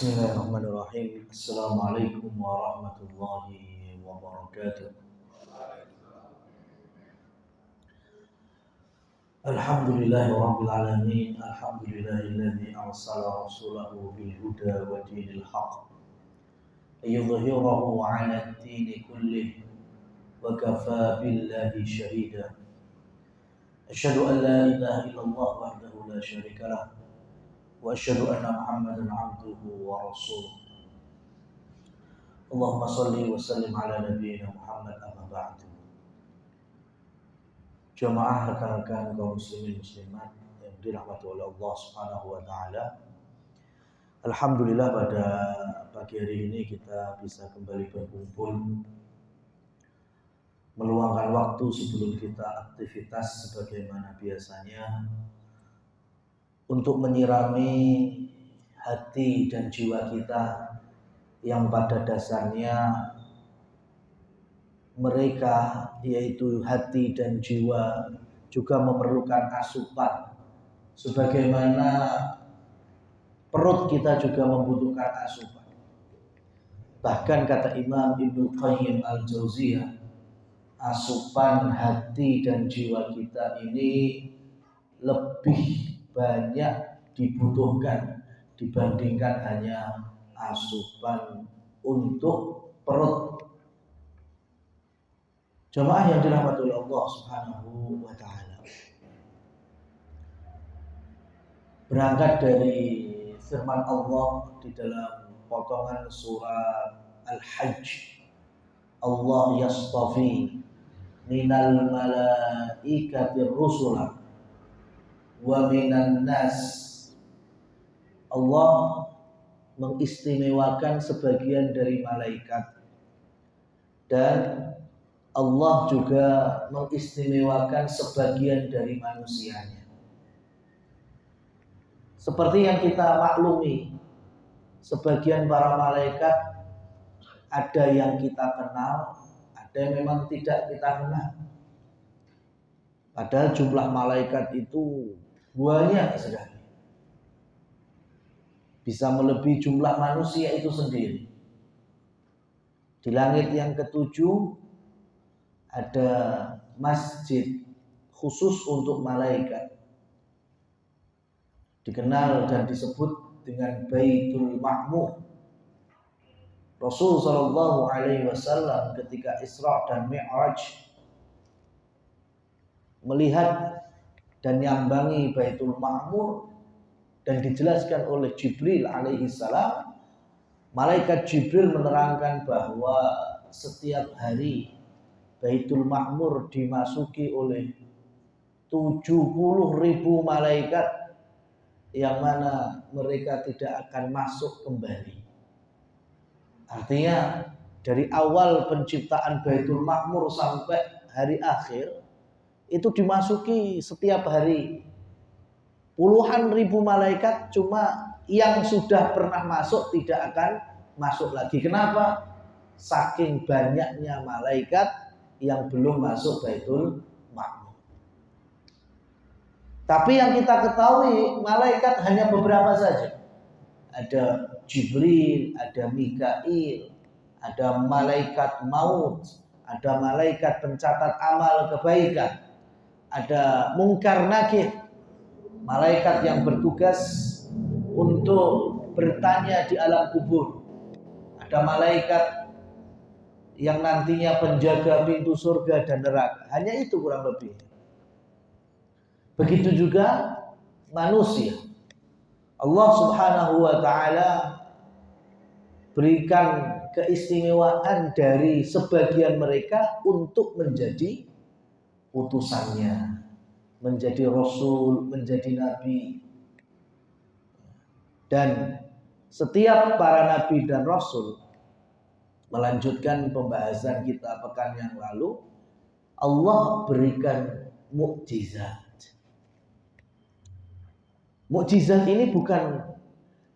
Bismillahirrahmanirrahim. Assalamualaikum warahmatullahi wabarakatuh. Alhamdulillahirabbil alamin. Alhamdulillahilladzi arsala rasulahu bil huda wa dinil haqq liyudhhirahu 'ala ad-dini kullih wa kafaa billahi shahida. Asyhadu an la ilaha illallah wahdahu la syarika lah wa asyhadu anna Muhammadan 'abduhu wa rasuluh. Allahumma shalli wa sallim ala nabiyyina Muhammad amma ba'du. Jamaah rekan-rekan kaum muslimin muslimat yang dirahmati oleh Allah Subhanahu wa taala. Alhamdulillah pada pagi hari ini kita bisa kembali berkumpul meluangkan waktu sebelum kita aktivitas sebagaimana biasanya untuk menyirami hati dan jiwa kita yang pada dasarnya mereka, yaitu hati dan jiwa, juga memerlukan asupan sebagaimana perut kita juga membutuhkan asupan. Bahkan kata Imam Ibnu Qayyim Al-Jauziyah, asupan hati dan jiwa kita ini lebih banyak dibutuhkan dibandingkan hanya asupan untuk perut. Jamaah yang dirahmati oleh Allah Subhanahu wa taala. Berangkat dari firman Allah di dalam potongan surat Al-Hajj, Allah yastafi minal malaikati rusula wa minan nas. Allah mengistimewakan sebagian dari malaikat dan Allah juga mengistimewakan sebagian dari manusianya. Seperti yang kita maklumi, sebagian para malaikat ada yang kita kenal, ada yang memang tidak kita kenal. Padahal jumlah malaikat itu banyak sekali, bisa melebihi jumlah manusia itu sendiri. Di langit yang ketujuh ada masjid khusus untuk malaikat, dikenal dan disebut dengan Baitul Ma'mur. Rasul sallallahu alaihi wasallam ketika Isra dan Mi'raj melihat dan nyambangi Baitul Ma'mur dan dijelaskan oleh Jibril alaihi salam, malaikat Jibril menerangkan bahwa setiap hari Baitul Ma'mur dimasuki oleh 70.000 malaikat yang mana mereka tidak akan masuk kembali. Artinya dari awal penciptaan Baitul Ma'mur sampai hari akhir itu dimasuki setiap hari puluhan ribu malaikat, cuma yang sudah pernah masuk tidak akan masuk lagi. Kenapa? Saking banyaknya malaikat yang belum masuk Baitul Ma'mur. Tapi yang kita ketahui, malaikat hanya beberapa saja. Ada Jibril, ada Mikail, ada malaikat maut, ada malaikat pencatat amal kebaikan, ada Munkar Nakir, malaikat yang bertugas untuk bertanya di alam kubur. Ada malaikat yang nantinya penjaga pintu surga dan neraka. Hanya itu kurang lebih. Begitu juga manusia. Allah Subhanahu wa ta'ala berikan keistimewaan dari sebagian mereka untuk menjadi utusannya, menjadi rasul, menjadi nabi. Dan setiap para nabi dan rasul, melanjutkan pembahasan kita pekan yang lalu, Allah berikan mukjizat. Mukjizat ini bukan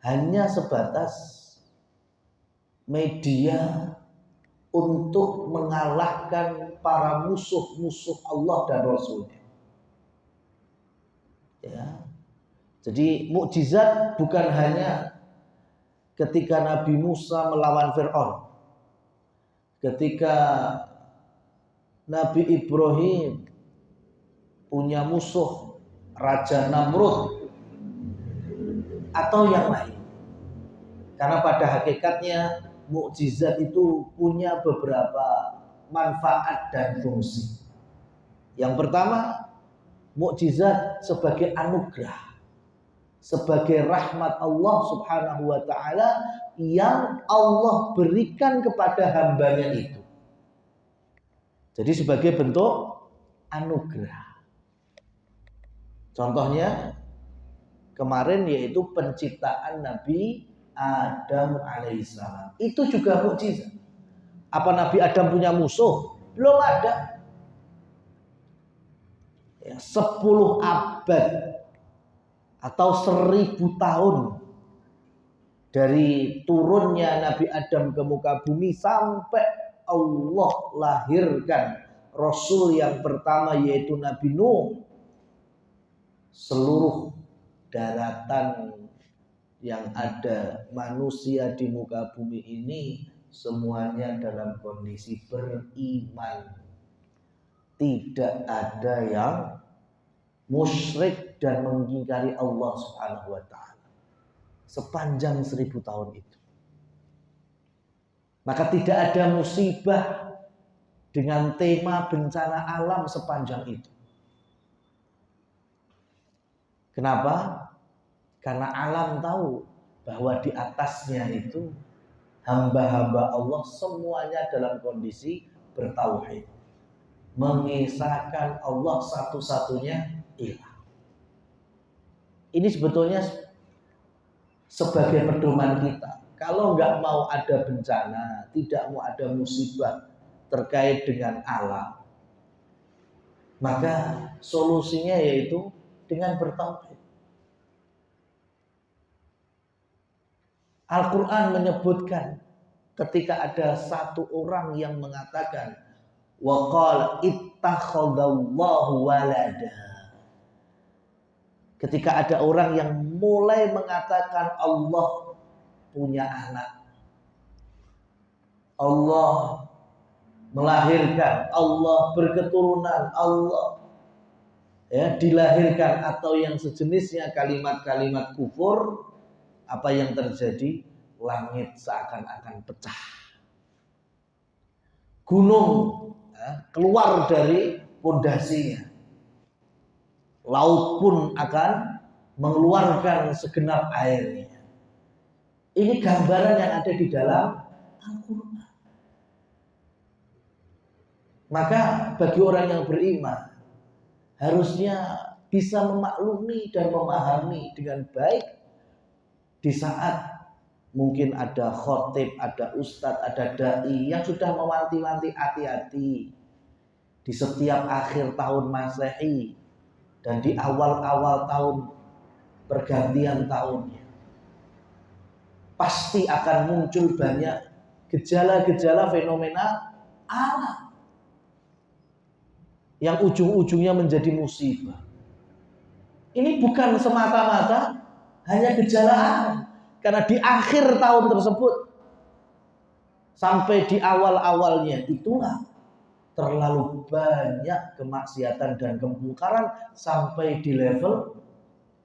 hanya sebatas media untuk mengalahkan para musuh-musuh Allah dan Rasulnya. Ya. Jadi mukjizat bukan hanya ketika Nabi Musa melawan Fir'aun, ketika Nabi Ibrahim punya musuh Raja Namrud, atau yang lain. Karena pada hakikatnya mukjizat itu punya beberapa manfaat dan fungsi. Yang pertama, mukjizat sebagai anugerah, sebagai rahmat Allah Subhanahu wa taala yang Allah berikan kepada hambanya itu. Jadi sebagai bentuk anugerah. Contohnya kemarin yaitu penciptaan Nabi Adam alaihissalam. Itu juga mukjizat. Apa Nabi Adam punya musuh? Belum ada. 10 abad atau 1000 tahun dari turunnya Nabi Adam ke muka bumi sampai Allah lahirkan Rasul yang pertama yaitu Nabi Nuh, seluruh daratan yang ada manusia di muka bumi ini semuanya dalam kondisi beriman. Tidak ada yang musyrik dan mengingkari Allah Subhanahu wa taala sepanjang 1000 tahun itu. Maka tidak ada musibah dengan tema bencana alam sepanjang itu. Kenapa? Karena alam tahu bahwa di atasnya itu hamba-hamba Allah semuanya dalam kondisi bertauhid, mengisahkan Allah satu-satunya ilah. Ini sebetulnya sebagai pedoman kita. Kalau nggak mau ada bencana, tidak mau ada musibah terkait dengan alam, maka solusinya yaitu dengan bertauhid. Al-Quran menyebutkan ketika ada satu orang yang mengatakan wa qala ittakhadallahu walada. Ketika ada orang yang mulai mengatakan Allah punya anak, Allah melahirkan, Allah berketurunan, Allah dilahirkan atau yang sejenisnya kalimat-kalimat kufur, apa yang terjadi? Langit seakan-akan pecah, gunung keluar dari pondasinya, laut pun akan mengeluarkan segenap airnya. Ini gambaran yang ada di dalam Al-Quran. Maka bagi orang yang beriman harusnya bisa memaklumi dan memahami dengan baik di saat mungkin ada khotib, ada ustadz, ada dai yang sudah mewanti-wanti hati-hati di setiap akhir tahun Masehi dan di awal-awal tahun pergantian tahunnya. Pasti akan muncul banyak gejala-gejala fenomena alam yang ujung-ujungnya menjadi musibah. Ini bukan semata-mata hanya gejala alam, karena di akhir tahun tersebut sampai di awal-awalnya itulah terlalu banyak kemaksiatan dan kemungkaran sampai di level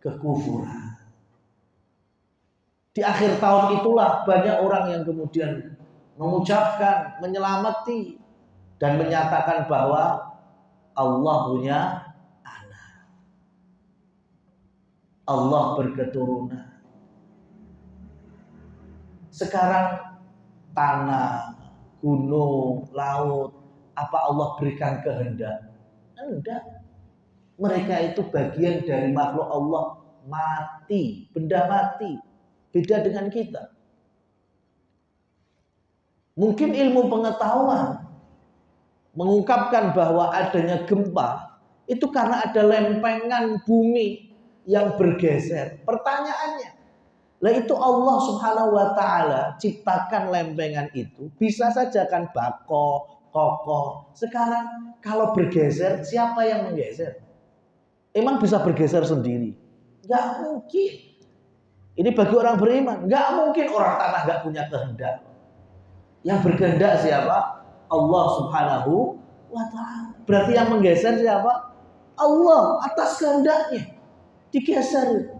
kekufuran. Di akhir tahun itulah banyak orang yang kemudian mengucapkan, menyelamati dan menyatakan bahwa Allah punya anak, Allah berketurunan. Sekarang tanah, gunung, laut, apa Allah berikan kehendak? Enggak. Mereka itu bagian dari makhluk Allah mati, benda mati. Beda dengan kita. Mungkin ilmu pengetahuan mengungkapkan bahwa adanya gempa itu karena ada lempengan bumi yang bergeser. Pertanyaannya, lah itu Allah Subhanahu wa taala ciptakan lempengan itu bisa saja kan bako, kokoh. Sekarang kalau bergeser, siapa yang menggeser? Emang bisa bergeser sendiri? Enggak mungkin. Ini bagi orang beriman. Nggak mungkin orang tanah nggak punya kehendak. Yang berkehendak siapa? Allah Subhanahu wa ta'ala. Berarti yang menggeser siapa? Allah atas kehendaknya. Digeser.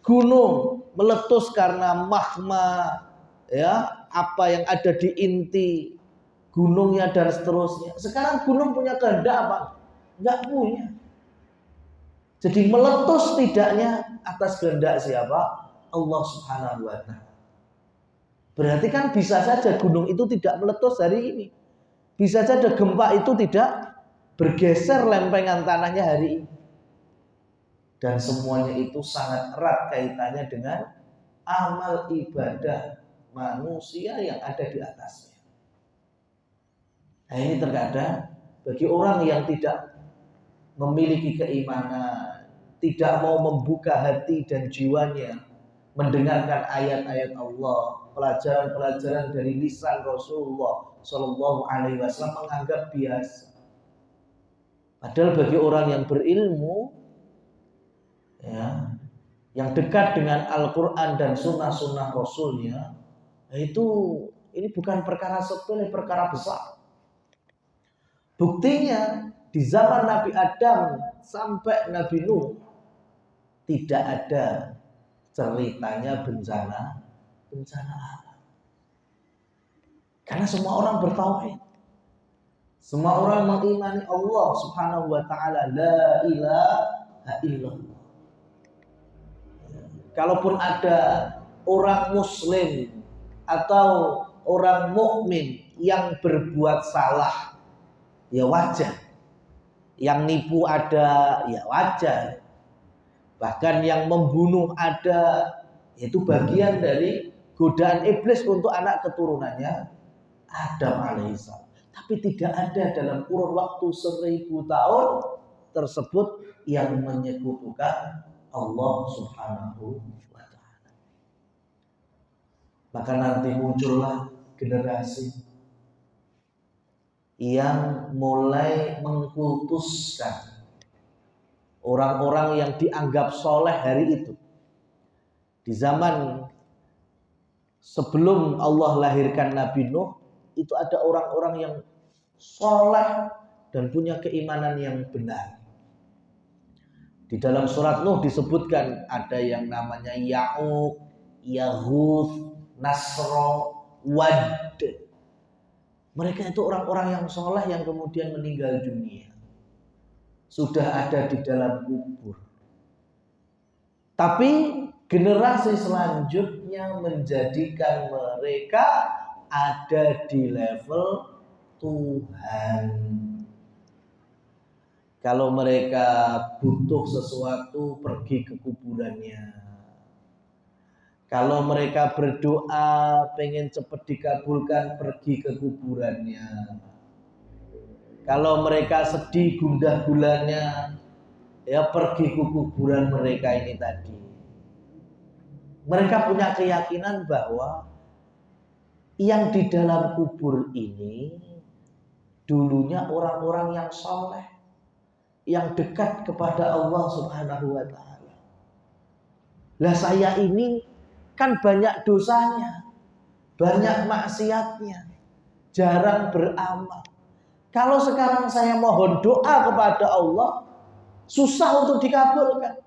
Gunung meletus karena magma, ya, apa yang ada di inti gunungnya dan seterusnya. Sekarang gunung punya kehendak apa? Nggak punya. Jadi meletus tidaknya atas kehendak siapa? Allah Subhanahu wa ta'ala. Berarti kan bisa saja gunung itu tidak meletus hari ini. Bisa saja gempa itu tidak bergeser lempengan tanahnya hari ini. Dan semuanya itu sangat erat kaitannya dengan amal ibadah manusia yang ada di atasnya. Nah, ini terkadang bagi orang yang tidak memiliki keimanan, tidak mau membuka hati dan jiwanya mendengarkan ayat-ayat Allah, pelajaran-pelajaran dari lisan Rasulullah Shallallahu Alaihi Wasallam, menganggap biasa. Padahal bagi orang yang berilmu, ya, yang dekat dengan Al-Quran dan sunnah-sunnah Rasulnya, itu ini bukan perkara sepele, perkara besar. Buktinya di zaman Nabi Adam sampai Nabi Nuh tidak ada ceritanya bencana alam. Karena semua orang bertauhid. Semua orang mengimani Allah Subhanahu wa ta'ala, la ilaha illallah. Kalaupun ada orang muslim atau orang mukmin yang berbuat salah, ya wajar. Yang nipu ada, ya wajar. Bahkan yang membunuh ada, itu bagian dari godaan iblis untuk anak keturunannya Adam alaihissalam. Tapi tidak ada dalam kurun waktu 1000 tahun tersebut yang menyekutukan Allah Subhanahu wa ta'ala. Maka nanti muncullah generasi yang mulai mengkultuskan orang-orang yang dianggap soleh hari itu. Di zaman sebelum Allah lahirkan Nabi Nuh, itu ada orang-orang yang soleh dan punya keimanan yang benar. Di dalam surat Nuh disebutkan ada yang namanya Ya'uq, Yaghuth, Nasro, Wad. Mereka itu orang-orang yang soleh yang kemudian meninggal dunia. Sudah ada di dalam kubur. Tapi generasi selanjutnya menjadikan mereka ada di level Tuhan. Kalau mereka butuh sesuatu, pergi ke kuburannya. Kalau mereka berdoa, pengen cepat dikabulkan, pergi ke kuburannya. Kalau mereka sedih, gundah gulana, ya pergi ke kuburan mereka ini tadi. Mereka punya keyakinan bahwa yang di dalam kubur ini dulunya orang-orang yang soleh, yang dekat kepada Allah Subhanahu wa ta'ala. Lah saya ini kan banyak dosanya, banyak maksiatnya, jarang beramal. Kalau sekarang saya mohon doa kepada Allah, susah untuk dikabulkan,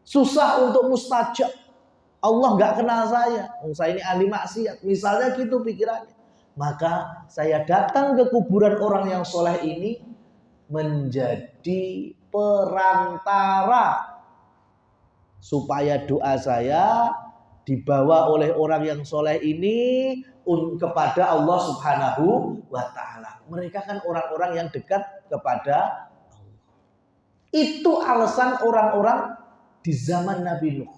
susah untuk mustajab. Allah nggak kenal saya ini ahli maksiat, misalnya gitu pikirannya. Maka saya datang ke kuburan orang yang soleh ini menjadi perantara supaya doa saya dibawa oleh orang yang soleh ini kepada Allah Subhanahu wa ta'ala. Mereka kan orang-orang yang dekat kepada Allah. Itu alasan orang-orang di zaman Nabi Nuh.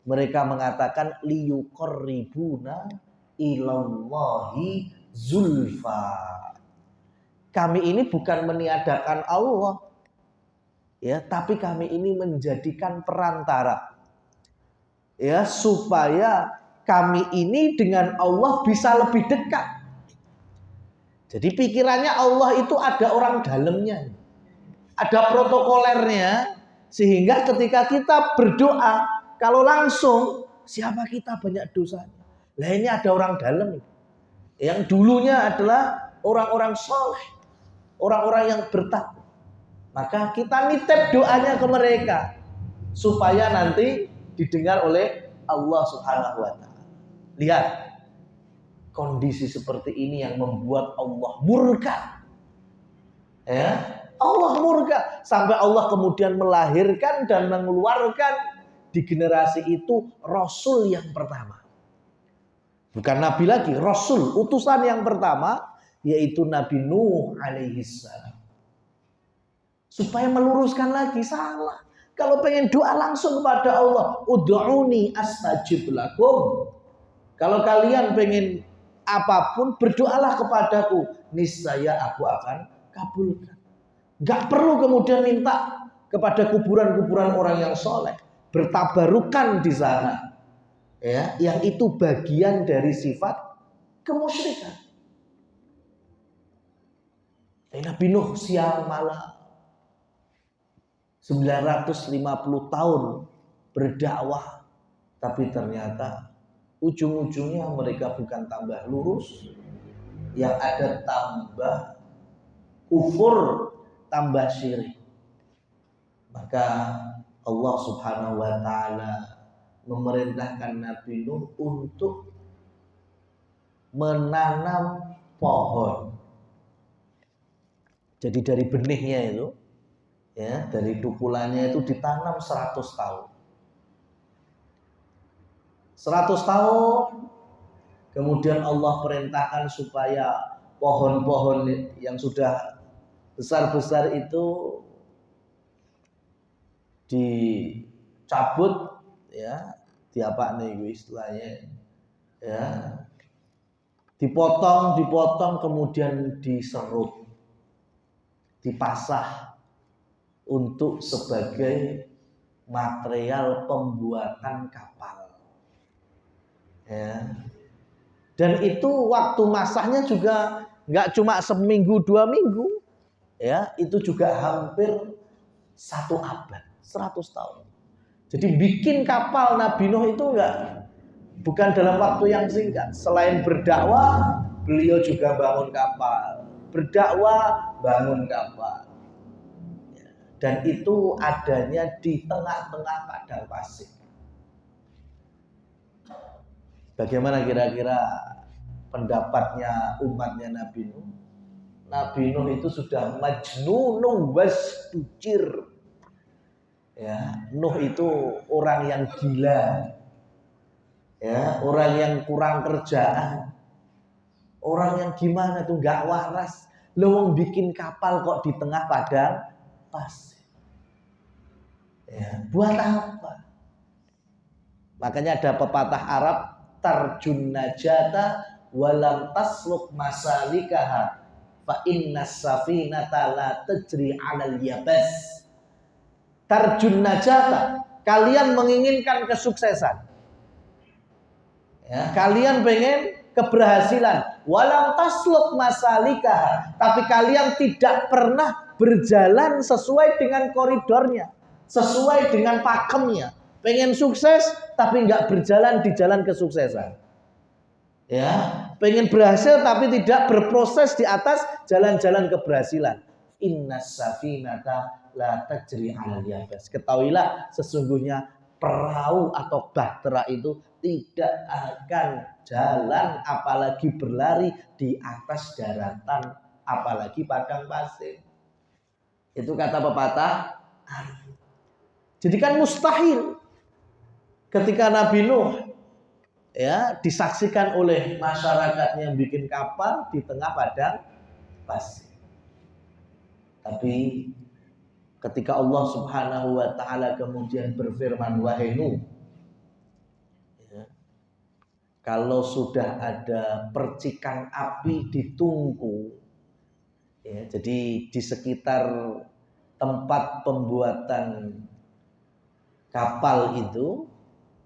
Mereka mengatakan liyuqarribuna ilallahi zulfa. Kami ini bukan meniadakan Allah, ya, tapi kami ini menjadikan perantara, ya, supaya kami ini dengan Allah bisa lebih dekat. Jadi pikirannya Allah itu ada orang dalamnya, ada protokolernya, sehingga ketika kita berdoa Kalau langsung, siapa kita banyak dosanya. Lah ini ada orang dalam yang dulunya adalah orang-orang soleh, orang-orang yang bertakwa. Maka kita nitip doanya ke mereka supaya nanti didengar oleh Allah Subhanahu wa taala. Lihat, kondisi seperti ini yang membuat Allah murka. Ya, Allah murka sampai Allah kemudian melahirkan dan mengeluarkan di generasi itu Rasul yang pertama. Bukan Nabi lagi, Rasul, utusan yang pertama, yaitu Nabi Nuh alaihissalam. Supaya meluruskan lagi, salah. Kalau pengen doa langsung kepada Allah, ud'uni astajib lakum. Kalau kalian pengen apapun, berdoalah kepadaku, niscaya aku akan kabulkan. Gak perlu kemudian minta kepada kuburan-kuburan orang yang soleh, bertabarukan di sana. Ya, yang itu bagian dari sifat kemusyrikan. Nabi Nuh siang malam 950 tahun berdakwah, tapi ternyata ujung-ujungnya mereka bukan tambah lurus, yang ada tambah kufur, tambah syirik. Maka Allah Subhanahu wa taala memerintahkan Nabi Nuh untuk menanam pohon. Jadi dari benihnya itu, ya, dari tukulannya itu ditanam 100 tahun. 100 tahun, kemudian Allah perintahkan supaya pohon-pohon yang sudah besar-besar itu dicabut, ya, diapa nih istilahnya, ya, dipotong kemudian diserut, dipasah untuk sebagai material pembuatan kapal, ya. Dan itu waktu masahnya juga nggak cuma seminggu 2 minggu, ya, itu juga hampir 1 abad, 100 tahun. Jadi bikin kapal Nabi Nuh itu bukan dalam waktu yang singkat. Selain berdakwah, beliau juga bangun kapal. Berdakwah, bangun kapal. Dan itu adanya di tengah-tengah padang pasir. Bagaimana kira-kira pendapatnya umatnya Nabi Nuh? Nabi Nuh itu sudah majnunun wasdujir. Ya, Nuh itu orang yang gila, ya, orang yang kurang kerjaan, orang yang gimana tuh, nggak waras. Lo bikin kapal kok di tengah padang pasir, ya, buat apa? Makanya ada pepatah Arab, tarjun najata walam tasluk masalikaha fa innas safinata la tajri 'alal yabas. Tarjun najata, kalian menginginkan kesuksesan, ya, kalian pengen keberhasilan, walam tasluk masalikah, tapi kalian tidak pernah berjalan sesuai dengan koridornya, sesuai dengan pakemnya. Pengen sukses tapi nggak berjalan di jalan kesuksesan, ya, pengen berhasil tapi tidak berproses di atas jalan-jalan keberhasilan. Innas safinata la tajri 'alal yabas. Ketahuilah sesungguhnya perahu atau bahtera itu tidak akan jalan apalagi berlari di atas daratan, apalagi padang pasir. Itu kata pepatah. Jadi kan mustahil ketika Nabi Nuh, ya, disaksikan oleh masyarakat yang bikin kapal di tengah padang pasir. Tapi ketika Allah Subhanahu wa taala kemudian berfirman, wahai Nuh, ya, kalau sudah ada percikan api di tungku, ya, jadi di sekitar tempat pembuatan kapal itu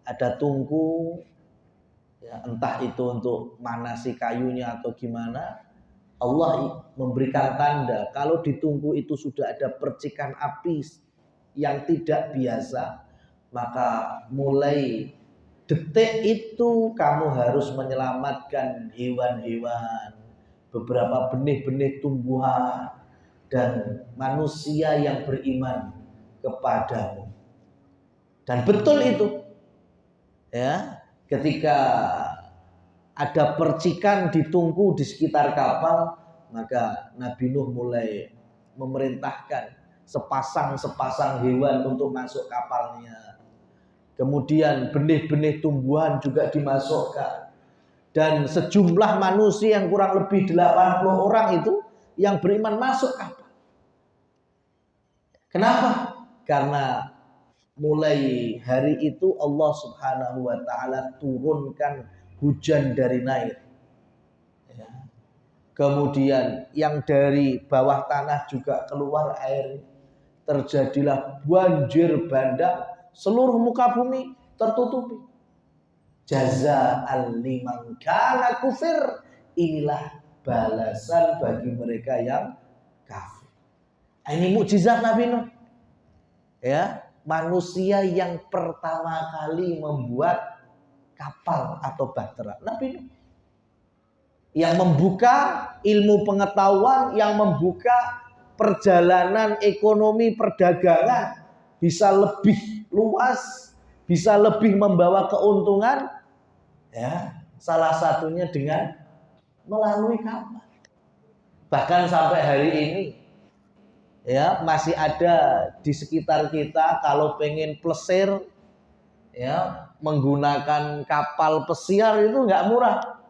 ada tungku, ya, entah itu untuk manasi kayunya atau gimana, Allah memberikan tanda kalau di tungku itu sudah ada percikan api yang tidak biasa, maka mulai detik itu kamu harus menyelamatkan hewan-hewan, beberapa benih-benih tumbuhan, dan manusia yang beriman kepadamu. Dan betul itu, ya, ketika ada percikan di tungku di sekitar kapal, maka Nabi Nuh mulai memerintahkan sepasang hewan untuk masuk kapalnya. Kemudian benih-benih tumbuhan juga dimasukkan. Dan sejumlah manusia yang kurang lebih 80 orang itu yang beriman masuk kapal. Kenapa? Karena mulai hari itu Allah Subhanahu wa taala turunkan hujan dari Nail. Ya. Kemudian yang dari bawah tanah juga keluar air. Terjadilah banjir bandang, seluruh muka bumi tertutupi. Jaza'al liman kana kufir, inilah balasan bagi mereka yang kafir. Ini mukjizat Nabi Nuh. Ya, manusia yang pertama kali membuat kapal atau bahtera, Nabi Nuh. Yang membuka ilmu pengetahuan, yang membuka perjalanan ekonomi perdagangan bisa lebih luas, bisa lebih membawa keuntungan, ya, salah satunya dengan melalui kapal. Bahkan sampai hari ini, ya, masih ada di sekitar kita kalau pengen plesir, ya, menggunakan kapal pesiar itu nggak murah,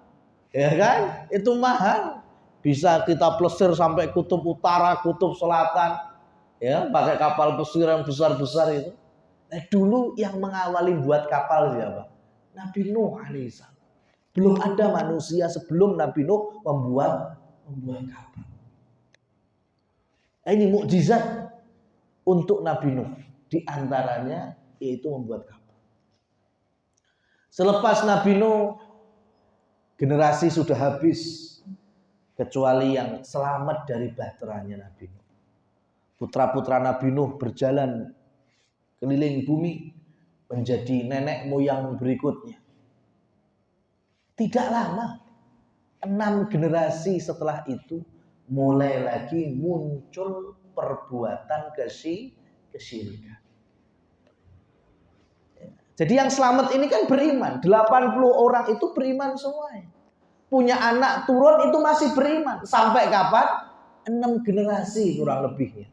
ya kan? Itu mahal. Bisa kita plesir sampai kutub utara, kutub selatan, ya, pakai kapal pesiar yang besar-besar itu. Nah, dulu yang mengawali buat kapal siapa? Nabi Nuh alaihissalam. Belum ada manusia sebelum Nabi Nuh membuat kapal. Ini mukjizat untuk Nabi Nuh. Di antaranya yaitu membuat kapal. Selepas Nabi Nuh, generasi sudah habis. Kecuali yang selamat dari bahteranya Nabi Nuh. Putra-putra Nabi Nuh berjalan keliling bumi menjadi nenek moyang berikutnya. Tidak lama, 6 generasi setelah itu mulai lagi muncul perbuatan kesyirikan. Jadi yang selamat ini kan beriman. 80 orang itu beriman semuanya. Punya anak turun itu masih beriman. Sampai kapan? 6 generasi kurang lebihnya.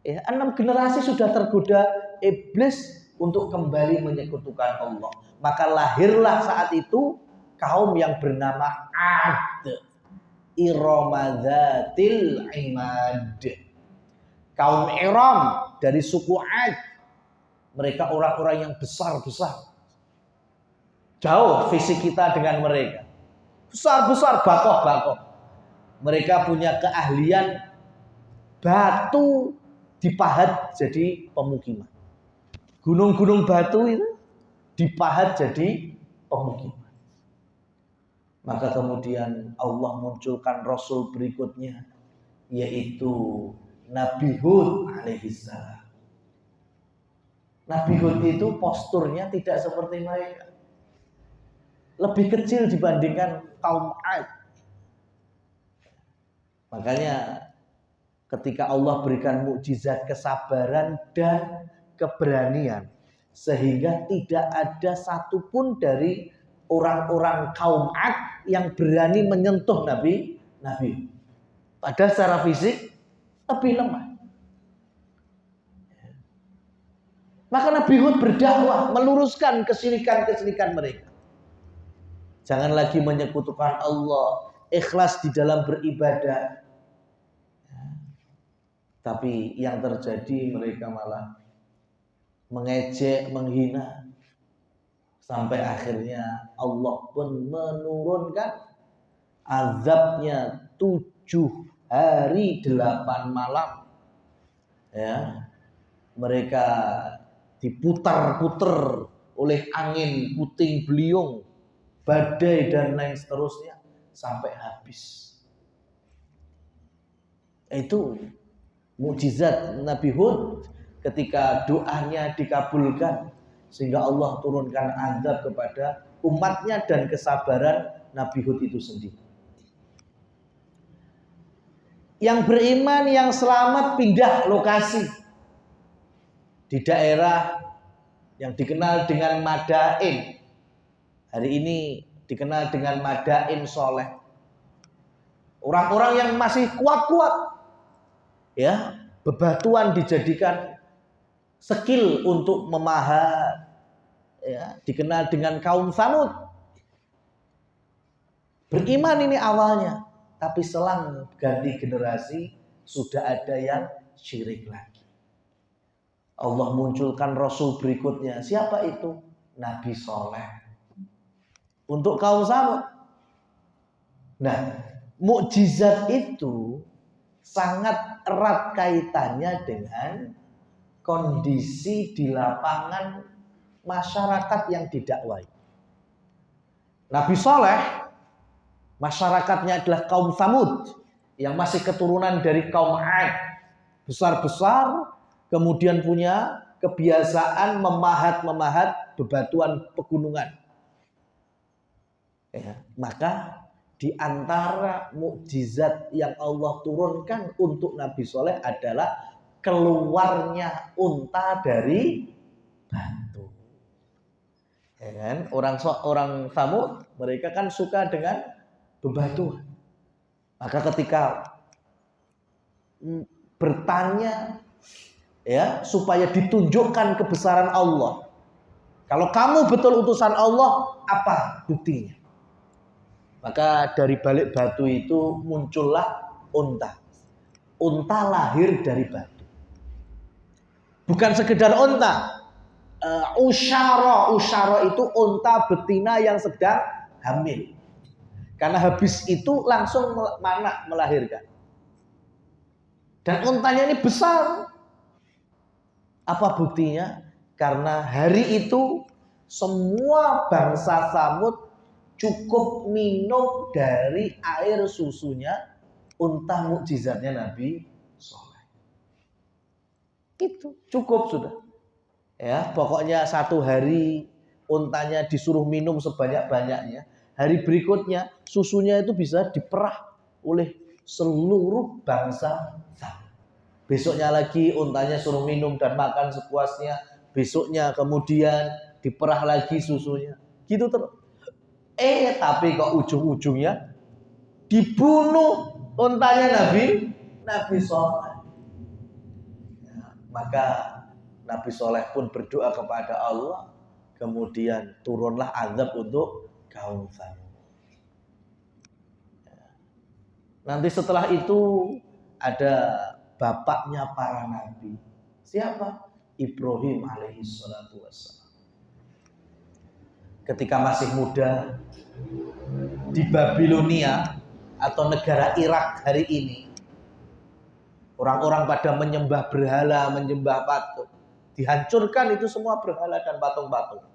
Ya, 6 generasi sudah tergoda iblis untuk kembali menyekutukan Allah. Maka lahirlah saat itu kaum yang bernama Ad. Iromadzatil Imad. Kaum Iram dari suku Ad. Mereka orang-orang yang besar-besar. Jauh fisik kita dengan mereka. Besar-besar, bakoh-bakoh. Mereka punya keahlian batu dipahat jadi pemukiman. Gunung-gunung batu itu dipahat jadi pemukiman. Maka kemudian Allah munculkan Rasul berikutnya, yaitu Nabi Hud alaihissalam. Nabi Hud itu posturnya tidak seperti mereka. Lebih kecil dibandingkan kaum Ad. Makanya ketika Allah berikan mukjizat kesabaran dan keberanian, sehingga tidak ada satupun dari orang-orang kaum Ad yang berani menyentuh Nabi. Padahal secara fisik lebih lemah. Maka Nabi Hud berdakwah meluruskan kesyirikan mereka. Jangan lagi menyekutukan Allah, ikhlas di dalam beribadah. Tapi yang terjadi mereka malah mengejek, menghina. Sampai akhirnya Allah pun menurunkan azabnya 7 hari 8 malam. Ya. Mereka diputar-putar oleh angin, puting beliung, badai dan lain seterusnya sampai habis. Itu mukjizat Nabi Hud ketika doanya dikabulkan sehingga Allah turunkan azab kepada umatnya dan kesabaran Nabi Hud itu sendiri. Yang beriman, yang selamat pindah lokasi di daerah yang dikenal dengan Madain. Hari ini dikenal dengan Madain Soleh. Orang-orang yang masih kuat-kuat, ya, bebatuan dijadikan skill untuk memahat, ya, dikenal dengan kaum Tsamud. Beriman ini awalnya, tapi selang ganti generasi sudah ada yang syirik lagi. Allah munculkan Rasul berikutnya. Siapa itu? Nabi Soleh. Untuk kaum Tsamud. Nah, mukjizat itu sangat erat kaitannya dengan kondisi di lapangan masyarakat yang didakwai. Nabi Soleh, masyarakatnya adalah kaum Tsamud yang masih keturunan dari kaum 'Ad, besar-besar, kemudian punya kebiasaan memahat bebatuan pegunungan. Ya, maka di antara mukjizat yang Allah turunkan untuk Nabi Soleh adalah keluarnya unta dari batu. Ya kan? Orang Tsamud mereka kan suka dengan bebatuan. Maka ketika bertanya, ya, supaya ditunjukkan kebesaran Allah. Kalau kamu betul utusan Allah, apa buktinya? Maka dari balik batu itu muncullah unta. Unta lahir dari batu. Bukan sekedar unta. Usyara itu unta betina yang sedang hamil. Karena habis itu langsung melahirkan. Dan untanya ini besar. Apa buktinya? Karena hari itu semua bangsa Tsamud cukup minum dari air susunya unta mukjizatnya Nabi Soleh. Itu cukup sudah. Ya, pokoknya satu hari untanya disuruh minum sebanyak-banyaknya. Hari berikutnya susunya itu bisa diperah oleh seluruh bangsa Tsamud. Besoknya lagi untanya suruh minum dan makan sepuasnya. Besoknya kemudian diperah lagi susunya. Gitu terus. Tapi kok ujung-ujungnya dibunuh untanya Nabi Soleh. Ya, maka Nabi Soleh pun berdoa kepada Allah. Kemudian turunlah azab untuk kaum Tsamud. Ya. Nanti setelah itu ada bapaknya para nabi. Siapa? Ibrahim alaihissalatu wassalam. Ketika masih muda di Babilonia atau negara Irak hari ini, orang-orang pada menyembah berhala, menyembah patung. Dihancurkan itu semua berhala dan patung-patung.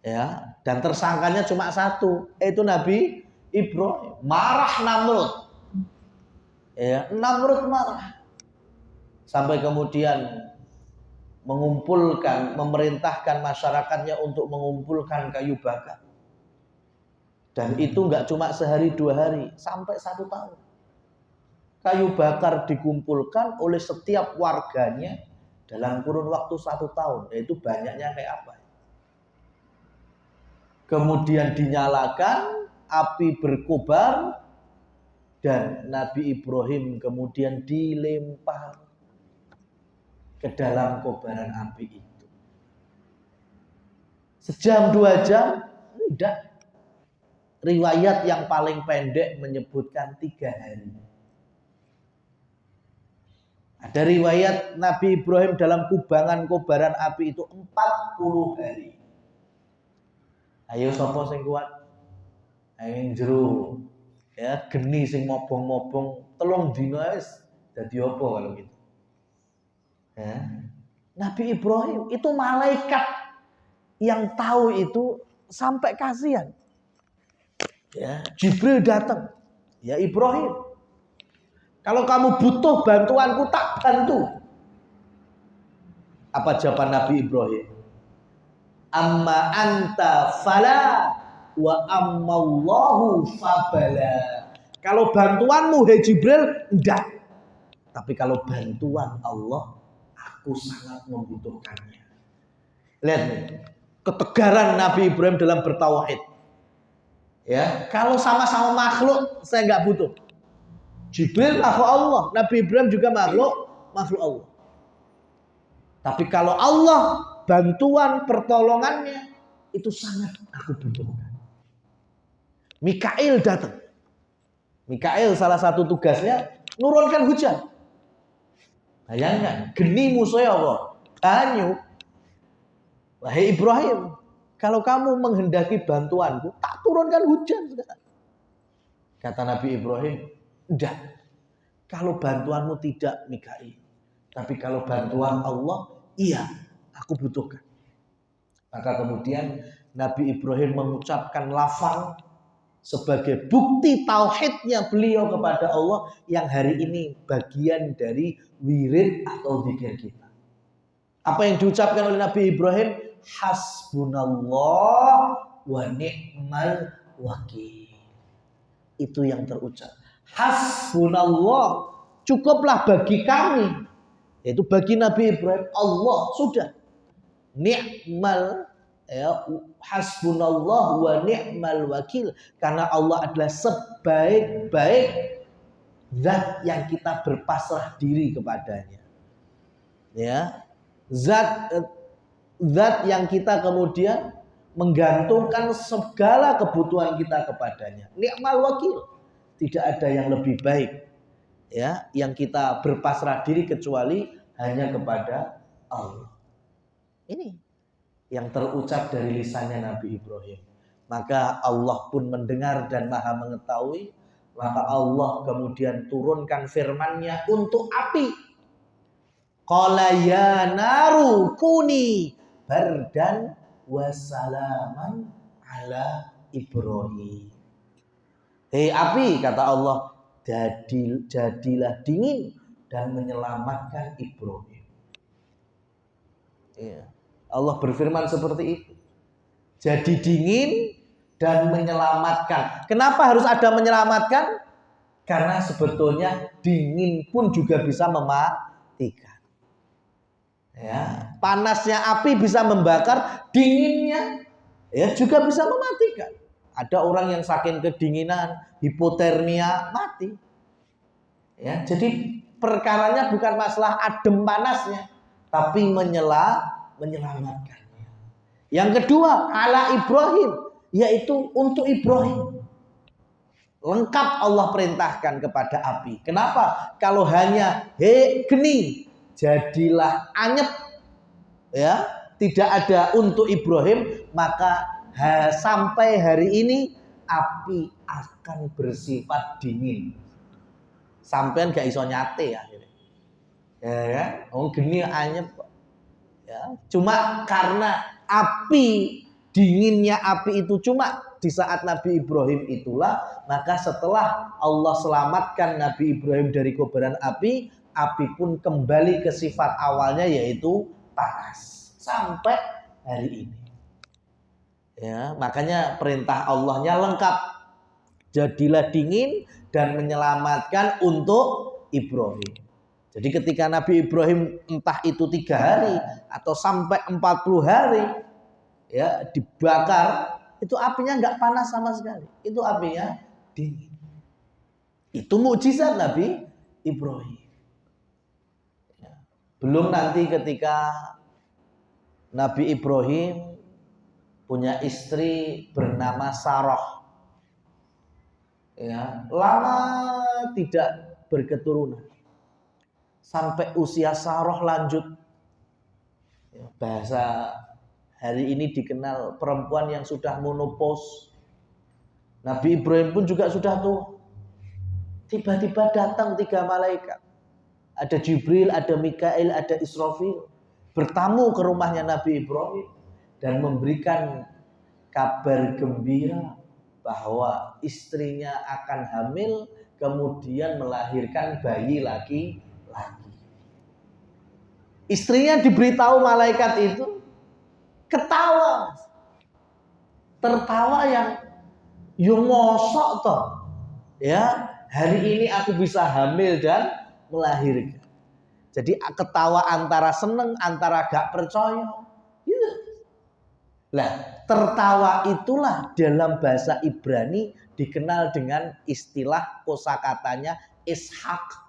Ya, dan tersangkanya cuma satu, yaitu Nabi Ibrahim. Marah Namrud. Ya, Namrud marah. Sampai kemudian memerintahkan masyarakatnya untuk mengumpulkan kayu bakar. Dan itu enggak cuma sehari 2 hari, sampai 1 tahun. Kayu bakar dikumpulkan oleh setiap warganya dalam kurun waktu 1 tahun. Yaitu banyaknya kayak apa? Kemudian dinyalakan, api berkobar, dan Nabi Ibrahim kemudian dilempar ke dalam kobaran api itu. Sejam 2 jam, udah. Riwayat yang paling pendek menyebutkan 3 hari. Ada riwayat Nabi Ibrahim dalam kubangan kobaran api itu 40 hari. Ayo sapa sing kuat? Ayo jero. Ya, geni sing mobong-mobong 3 dina wis dadi apa kalau gitu. Ya. Nabi Ibrahim itu malaikat yang tahu itu sampai kasihan. Ya, Jibril datang. Ya Ibrahim, kalau kamu butuh bantuanku tak bantu. Apa jawaban Nabi Ibrahim? Amma anta fala wa ammallahu fabala. Kalau bantuanmu hai Jibril, enggak. Tapi kalau bantuan Allah, aku sangat membutuhkannya. Lihat nih, ketegaran Nabi Ibrahim dalam bertauhid. Ya, kalau sama-sama makhluk, saya nggak butuh. Jibril makhluk Allah, Nabi Ibrahim juga makhluk Allah. Tapi kalau Allah, bantuan pertolongannya itu sangat aku butuhkan. Mikail datang. Mikail salah satu tugasnya nurunkan hujan. Bayangkan, geni musuhnya Allah, banyu. Wahai Ibrahim, kalau kamu menghendaki bantuanku, tak turunkan hujan sekarang. Kata Nabi Ibrahim, enggak. Kalau bantuanmu tidak Mikail, tapi kalau bantuan Allah, iya, aku butuhkan. Maka kemudian Nabi Ibrahim mengucapkan lafal sebagai bukti tauhidnya beliau kepada Allah yang hari ini bagian dari wirid atau zikir kita. Apa yang diucapkan oleh Nabi Ibrahim? Hasbunallah wa ni'mal wakil. Itu yang terucap. Hasbunallah, cukuplah bagi kami. Yaitu bagi Nabi Ibrahim, Allah sudah. Ni'mal, ya, hasbunallah wa ni'mal wakil. Karena Allah adalah sebaik-baik zat yang kita berpasrah diri kepadanya. Ya, zat yang kita kemudian menggantungkan segala kebutuhan kita kepadanya. Ni'mal wakil, tidak ada yang lebih baik, ya, yang kita berpasrah diri kecuali hanya kepada Allah. Ini yang terucap dari lisannya Nabi Ibrahim. Maka Allah pun mendengar dan maha mengetahui. Maka Allah kemudian turunkan firman-Nya untuk api. Qala ya naru kuni bardan wasalaman ala Ibrahim. Hei api, kata Allah, jadilah dingin dan menyelamatkan Ibrahim. Ya. Allah berfirman seperti itu. Jadi dingin dan menyelamatkan. Kenapa harus ada menyelamatkan? Karena sebetulnya dingin pun juga bisa mematikan. Ya, panasnya api bisa membakar, dinginnya ya juga bisa mematikan. Ada orang yang saking kedinginan, hipotermia, mati. Ya, jadi perkaranya bukan masalah adem panasnya, tapi menyelamatkannya. Yang kedua, ala Ibrahim, yaitu untuk Ibrahim. Lengkap Allah perintahkan kepada api. Kenapa? Kalau hanya geni, jadilah anyep, ya, tidak ada untuk Ibrahim, maka sampai hari ini api akan bersifat dingin. Sampean gak iso nyate ya. Ya, oh geni anyep. Ya, cuma karena api, dinginnya api itu cuma di saat Nabi Ibrahim itulah, maka setelah Allah selamatkan Nabi Ibrahim dari kobaran api, api pun kembali ke sifat awalnya yaitu panas sampai hari ini. Ya, makanya perintah Allahnya lengkap. Jadilah dingin dan menyelamatkan untuk Ibrahim. Jadi ketika Nabi Ibrahim entah itu 3 hari atau sampai 40 hari, ya, dibakar, itu apinya nggak panas sama sekali. Itu apinya dingin. Itu mukjizat Nabi Ibrahim. Ya. Belum nanti ketika Nabi Ibrahim punya istri bernama Sarah. Ya, lama tidak berketurunan. Sampai usia Sarah lanjut. Ya, bahasa hari ini dikenal perempuan yang sudah menopause. Nabi Ibrahim pun juga sudah tua. Tiba-tiba datang 3 malaikat. Ada Jibril, ada Mikail, ada Israfil. Bertamu ke rumahnya Nabi Ibrahim. Dan memberikan kabar gembira bahwa istrinya akan hamil. Kemudian melahirkan bayi laki-laki. Istrinya diberitahu malaikat itu ketawa. Tertawa yang yo mosok toh. Ya, hari ini aku bisa hamil dan melahirkan. Jadi ketawa antara seneng, antara gak percaya. Gitu. Nah, tertawa itulah dalam bahasa Ibrani dikenal dengan istilah kosakatanya Ishak.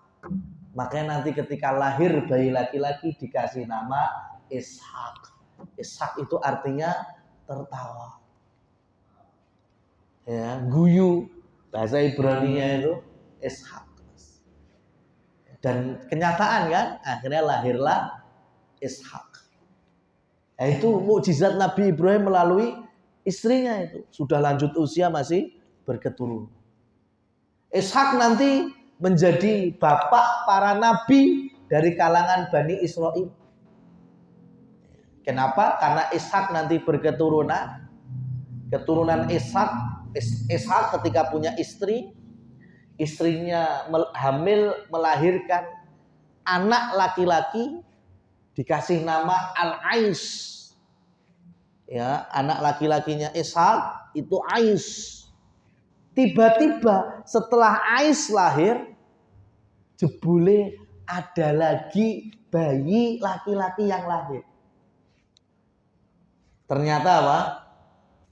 Makanya nanti ketika lahir bayi laki-laki dikasih nama Ishak. Ishak itu artinya tertawa. Ya, guyu bahasa Ibraninya itu Ishak. Dan kenyataan kan, akhirnya lahirlah Ishak. Nah, itu mukjizat Nabi Ibrahim melalui istrinya itu. Sudah lanjut usia masih berketurunan. Ishak nanti menjadi bapak para nabi dari kalangan Bani Israel. Kenapa? Karena Ishak nanti berketurunan. Keturunan Ishak ketika punya istri, istrinya hamil melahirkan anak laki-laki dikasih nama Al-Ais. Ya, anak laki-lakinya Ishak itu Ais. Tiba-tiba setelah Ais lahir, jebule ada lagi bayi laki-laki yang lahir. Ternyata apa?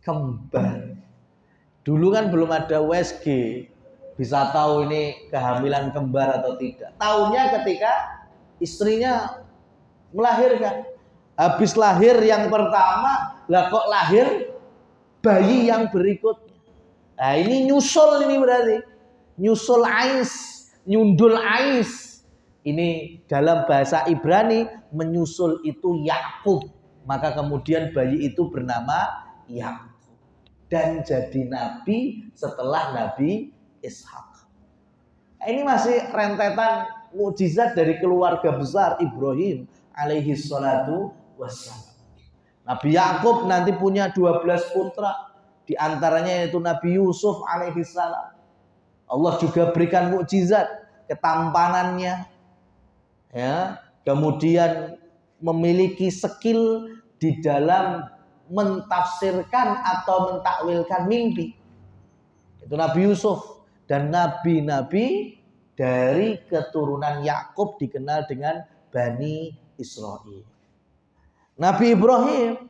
Kembar. Dulu kan belum ada USG, bisa tahu ini kehamilan kembar atau tidak. Tahunya ketika istrinya melahirkan. Habis lahir yang pertama, lah kok lahir bayi yang berikutnya. Nah ini nyusul ini berarti. Nyusul Ais, nyundul Ais. Ini dalam bahasa Ibrani menyusul itu Yakub. Maka kemudian bayi itu bernama Yakub. Dan jadi nabi setelah Nabi Ishak. Nah, ini masih rentetan mukjizat dari keluarga besar Ibrahim alaihi salatu wassalam. Nabi Yakub nanti punya 12 putra. Di antaranya yaitu Nabi Yusuf alaihi salam. Allah juga berikan mukjizat ketampanannya. Ya, kemudian memiliki skill di dalam mentafsirkan atau mentakwilkan mimpi. Itu Nabi Yusuf dan nabi-nabi dari keturunan Yakub dikenal dengan Bani Israel. Nabi Ibrahim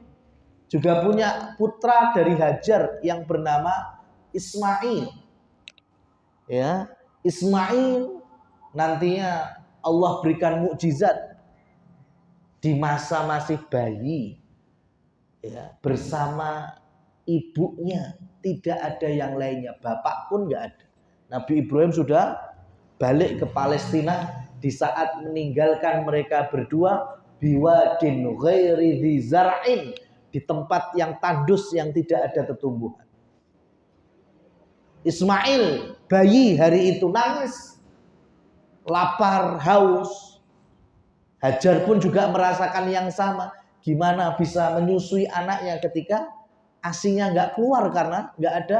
juga punya putra dari Hajar yang bernama Ismail. Ya, Ismail nantinya Allah berikan mukjizat di masa masih bayi. Ya, bersama ibunya, tidak ada yang lainnya, bapak pun nggak ada. Nabi Ibrahim sudah balik ke Palestina di saat meninggalkan mereka berdua biwadin ghairi dzi zar'in, di tempat yang tandus yang tidak ada tumbuhan. Ismail bayi hari itu nangis, lapar, haus. Hajar pun juga merasakan yang sama. Gimana bisa menyusui anaknya ketika ASINya nggak keluar karena nggak ada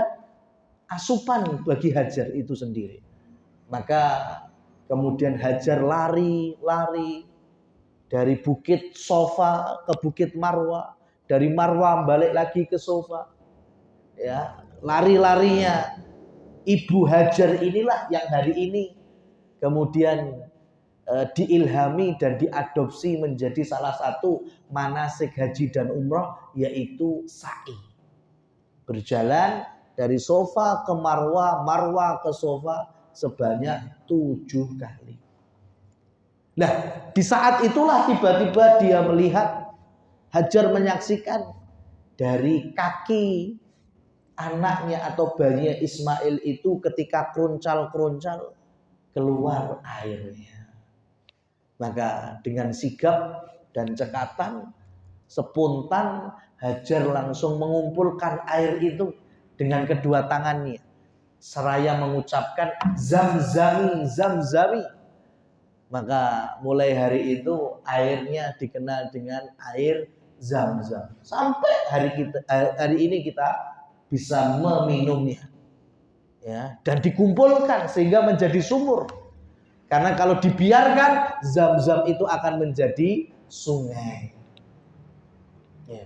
asupan bagi Hajar itu sendiri. Maka kemudian Hajar lari dari bukit Sofa ke bukit Marwa, dari Marwa balik lagi ke Sofa. Ya, lari-larinya Ibu Hajar inilah yang hari ini kemudian diilhami dan diadopsi menjadi salah satu manasik haji dan umroh, yaitu sa'i. Berjalan dari Sofa ke Marwa, Marwa ke Sofa sebanyak 7 kali. Nah, di saat itulah tiba-tiba dia melihat, Hajar menyaksikan dari kaki anaknya atau bayinya Ismail itu ketika kruncal-kruncal keluar airnya. Maka dengan sigap dan cekatan, spontan Hajar langsung mengumpulkan air itu dengan kedua tangannya, seraya mengucapkan zamzami, zamzami. Maka mulai hari itu airnya dikenal dengan air Zam-Zam. Sampai hari ini kita bisa meminumnya. Ya, dan dikumpulkan sehingga menjadi sumur. Karena kalau dibiarkan, Zam-Zam itu akan menjadi sungai. Ya.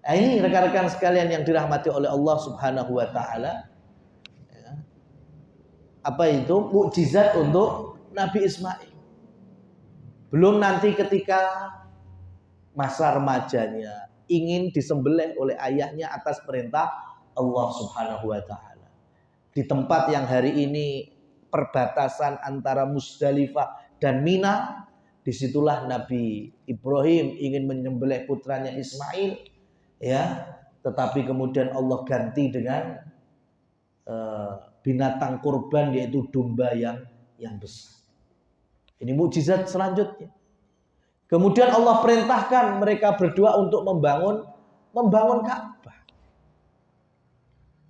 Nah, ini rekan-rekan sekalian yang dirahmati oleh Allah Subhanahu wa taala. Ya. Apa itu? Mukjizat untuk Nabi Ismail. Belum nanti ketika masa remajanya ingin disembelih oleh ayahnya atas perintah Allah Subhanahu wa taala. Di tempat yang hari ini perbatasan antara Musdalifah dan Mina, disitulah Nabi Ibrahim ingin menyembelih putranya Ismail. Ya, tetapi kemudian Allah ganti dengan binatang kurban, yaitu domba yang besar. Ini mukjizat selanjutnya. Kemudian Allah perintahkan mereka berdua untuk membangun Ka'bah.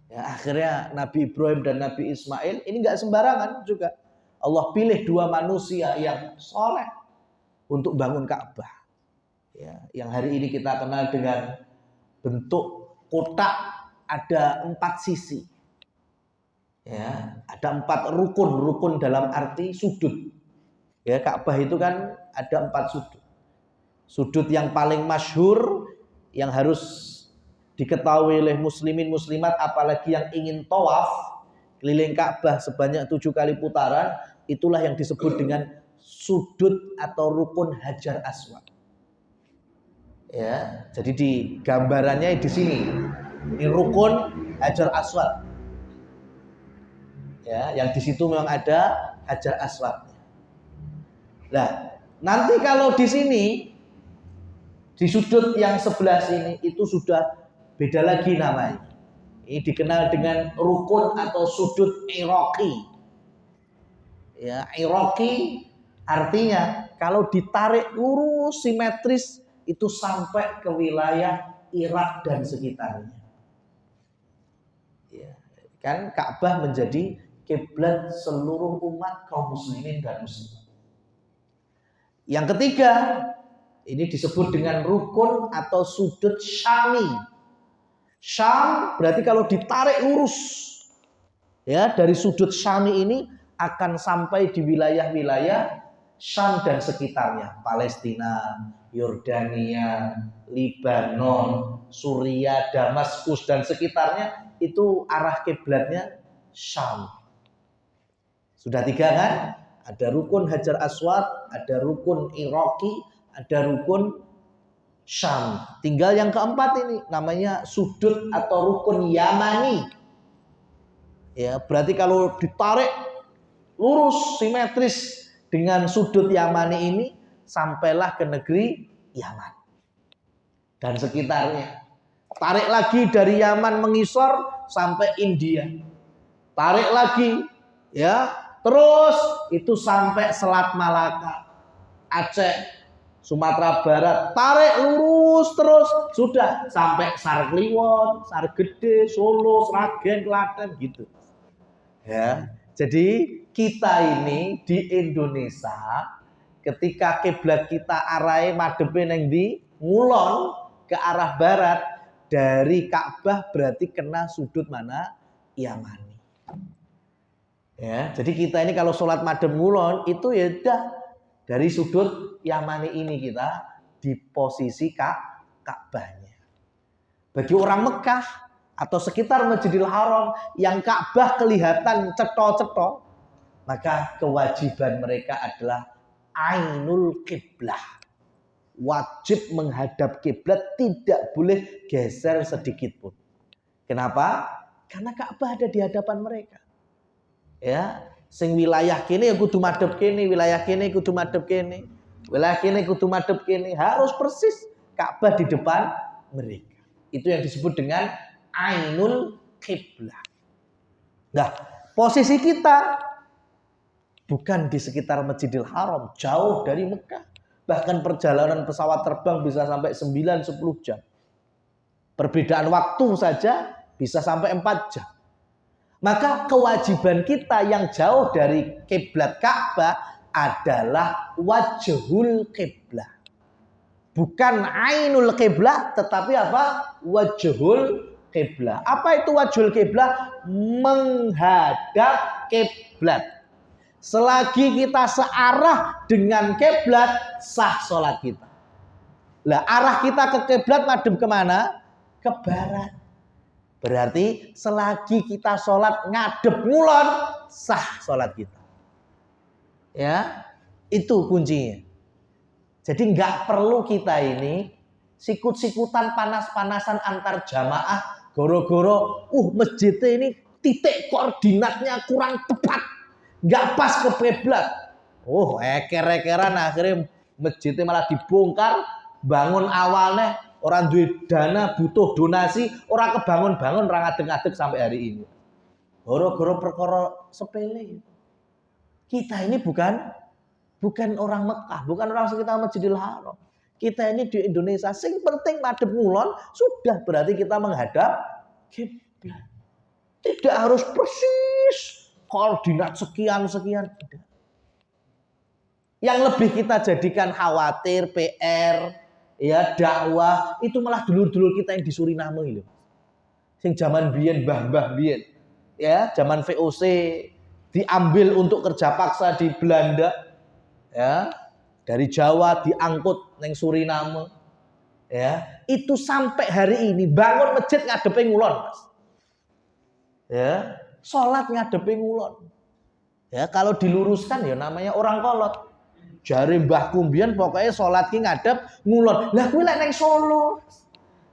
Ya, akhirnya Nabi Ibrahim dan Nabi Ismail ini nggak sembarangan juga. Allah pilih dua manusia yang soleh untuk bangun Ka'bah. Ya, yang hari ini kita kenal dengan bentuk kotak, ada 4 sisi. Ya, ada 4 rukun dalam arti sudut. Ya, Ka'bah itu kan ada 4 sudut. Sudut yang paling masyhur yang harus diketahui oleh muslimin muslimat, apalagi yang ingin tawaf keliling Ka'bah sebanyak 7 kali putaran, itulah yang disebut dengan sudut atau rukun Hajar Aswad. Ya, jadi di gambarannya di sini. Ini rukun Hajar Aswad. Ya, yang di situ memang ada Hajar Aswad. Nah, nanti kalau di sini di sudut yang sebelah sini itu sudah beda lagi namanya. Ini dikenal dengan rukun atau sudut Iraqi. Ya, Iraqi artinya kalau ditarik lurus simetris itu sampai ke wilayah Irak dan sekitarnya. Ya, kan Ka'bah menjadi kiblat seluruh umat kaum muslimin dan muslimat. Yang ketiga, ini disebut dengan rukun atau sudut Syami. Syam berarti kalau ditarik lurus ya dari sudut Syami ini akan sampai di wilayah-wilayah Syam dan sekitarnya, Palestina, Yordania, Libanon, Suriah, Damaskus dan sekitarnya, itu arah kiblatnya Syam. Sudah 3 kan? Ada rukun Hajar Aswad, ada rukun Iraqi, ada rukun Syam. Tinggal yang keempat ini namanya sudut atau rukun Yamani. Ya, berarti kalau ditarik lurus simetris dengan sudut Yamani ini sampailah ke negeri Yaman dan sekitarnya. Tarik lagi dari Yaman mengisor sampai India. Tarik lagi ya, terus itu sampai Selat Malaka, Aceh, Sumatera Barat. Tarik lurus terus sudah sampai Sarkliwon, Sargede, Solo, Sragen, Klaten gitu. Ya. Jadi kita ini di Indonesia ketika kiblat kita arahe madhepe ning ndi? Ngulon ke arah barat, dari Ka'bah berarti kena sudut mana? Yamani. Ya, jadi kita ini kalau sholat madhep ngulon itu ya udah dari sudut Yamani ini kita di posisi Ka'bahnya. Bagi orang Mekah atau sekitar Masjidil Haram yang Ka'bah kelihatan ceto-ceto, maka kewajiban mereka adalah ainul kiblah. Wajib menghadap kiblat, tidak boleh geser sedikit pun. Kenapa? Karena Ka'bah ada di hadapan mereka. Ya, sing wilayah kene ya kudu madhep kene, wilayah kene kudu madhep kene, wilayah kene kudu madhep kene, harus persis Ka'bah di depan mereka. Itu yang disebut dengan ainul kiblah. Nah, posisi kita bukan di sekitar Masjidil Haram, jauh dari Mekah. Bahkan perjalanan pesawat terbang bisa sampai 9-10 jam. Perbedaan waktu saja bisa sampai 4 jam. Maka kewajiban kita yang jauh dari kiblat Ka'bah adalah wajhul kiblah. Bukan ainul kiblah, tetapi apa? Wajhul kiblah. Apa itu wajhul kiblah? Menghadap kiblat. Selagi kita searah dengan kiblat, sah sholat kita. Lah arah kita ke kiblat madhep kemana? Ke barat. Berarti selagi kita sholat ngadep ngulon, sah sholat kita. Ya, itu kuncinya. Jadi nggak perlu kita ini sikut-sikutan panas-panasan antar jamaah, goro-goro, masjidnya ini titik koordinatnya kurang tepat, nggak pas ke kiblat. Eker-ekeran akhirnya masjidnya malah dibongkar, bangun awalnya orang duit dana butuh donasi, orang kebangun-bangun, orang ngadeg-ngadeg sampai hari ini. Goro-goro perkara sepele. Kita ini bukan orang Mekah, bukan orang sekitar Masjidil Haram. Kita ini di Indonesia, sing penting madhep ngulon, sudah berarti kita menghadap kiblat. Tidak harus persis koordinat sekian-sekian. Yang lebih kita jadikan khawatir, PR, ya dakwah, itu malah dulur-dulur kita yang di Suriname itu. Sing zaman biyen, mbah-mbah biyen, ya zaman VOC diambil untuk kerja paksa di Belanda, ya dari Jawa diangkut neng Suriname, ya itu sampai hari ini bangun masjid ngadepe ngulon, Mas. Ya, sholat ngadepe ngulon. Ya kalau diluruskan ya namanya orang kolot. Jari Mbah Kumbian pokoknya sholat ki ngadep ngulon. Lah kuwi lek neng Solo,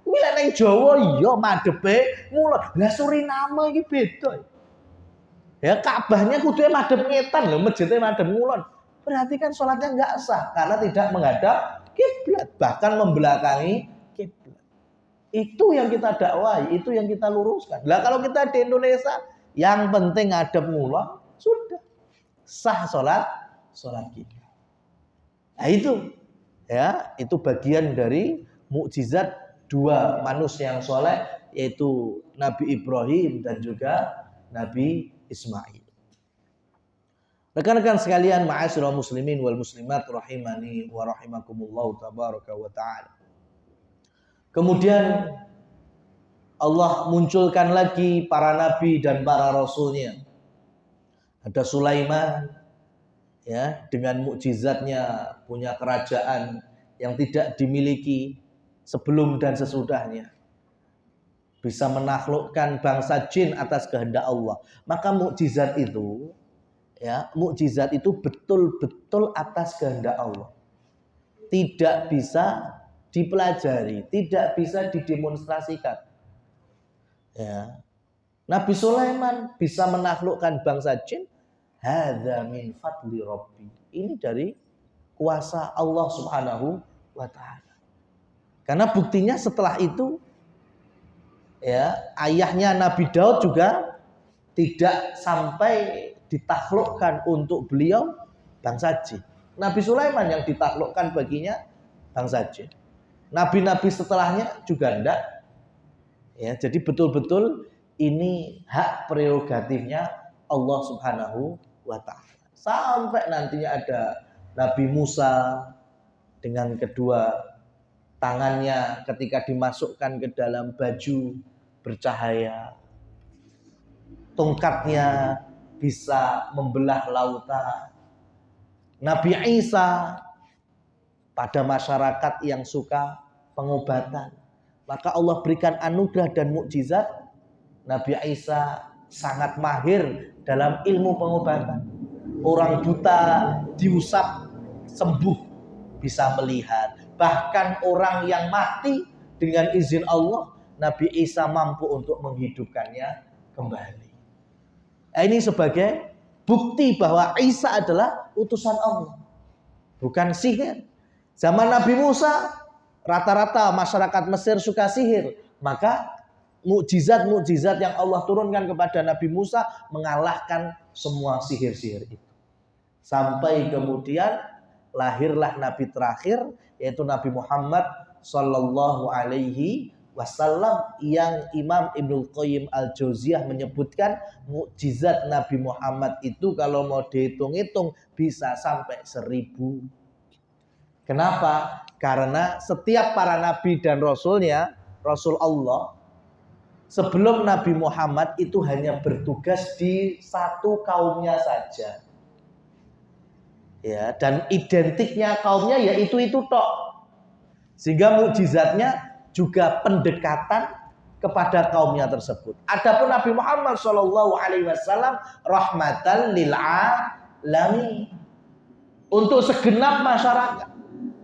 kuwi lek neng Jawa iya madepe ngulon. Lah Suriname iki beda. Ya Ka'bahnya kudunya madhep ngetan loh, masjidnya madhep ngulon. Berarti kan sholatnya nggak sah karena tidak menghadap kiblat, bahkan membelakangi kiblat. Itu yang kita dakwahi, itu yang kita luruskan. Lah kalau kita di Indonesia, yang penting ngadep ngulon, sudah sah sholat kita. Nah itu, ya itu bagian dari mukjizat dua manusia yang soleh, yaitu Nabi Ibrahim dan juga Nabi Ismail. Rekan-rekan sekalian, ma'asyiral muslimin wal muslimat rahimani wa rahimakumullah tabaraka wa ta'ala. Kemudian Allah munculkan lagi para nabi dan para rasulnya. Ada Sulaiman, ya, dengan mukjizatnya punya kerajaan yang tidak dimiliki sebelum dan sesudahnya. Bisa menaklukkan bangsa jin atas kehendak Allah. Maka mukjizat itu, ya, mukjizat itu betul-betul atas kehendak Allah. Tidak bisa dipelajari, tidak bisa didemonstrasikan. Ya. Nabi Sulaiman bisa menaklukkan bangsa jin, hadza min fadli rabbi. Ini dari kuasa Allah Subhanahu wa taala. Karena buktinya setelah itu, ya, ayahnya Nabi Daud juga tidak sampai ditaklukkan untuk beliau bangsa jin. Nabi Sulaiman yang ditaklukkan baginya bangsa jin. Nabi-nabi setelahnya juga enggak. Ya, jadi betul-betul ini hak prerogatifnya Allah Subhanahu wa taala. Sampai nantinya ada Nabi Musa dengan kedua tangannya ketika dimasukkan ke dalam baju bercahaya, tongkatnya bisa membelah lautan. Nabi Isa pada masyarakat yang suka pengobatan, maka Allah berikan anugerah dan mukjizat. Nabi Isa sangat mahir dalam ilmu pengobatan. Orang buta diusap sembuh, bisa melihat. Bahkan orang yang mati dengan izin Allah, Nabi Isa mampu untuk menghidupkannya kembali. Nah, ini sebagai bukti bahwa Isa adalah utusan Allah, bukan sihir. Zaman Nabi Musa, rata-rata masyarakat Mesir suka sihir. Maka mukjizat-mukjizat yang Allah turunkan kepada Nabi Musa mengalahkan semua sihir-sihir itu. Sampai kemudian lahirlah Nabi terakhir, yaitu Nabi Muhammad Sallallahu Alaihi Wasallam, yang Imam Ibnul Qayyim Al-Jauziyah menyebutkan mukjizat Nabi Muhammad itu kalau mau dihitung-hitung bisa sampai 1000. Kenapa? Karena setiap para nabi dan rasulnya, Rasul Allah, sebelum Nabi Muhammad itu hanya bertugas di satu kaumnya saja. Ya, dan identiknya kaumnya ya itu tok. Sehingga mukjizatnya juga pendekatan kepada kaumnya tersebut. Adapun Nabi Muhammad SAW rahmatan lil alamin, untuk segenap masyarakat.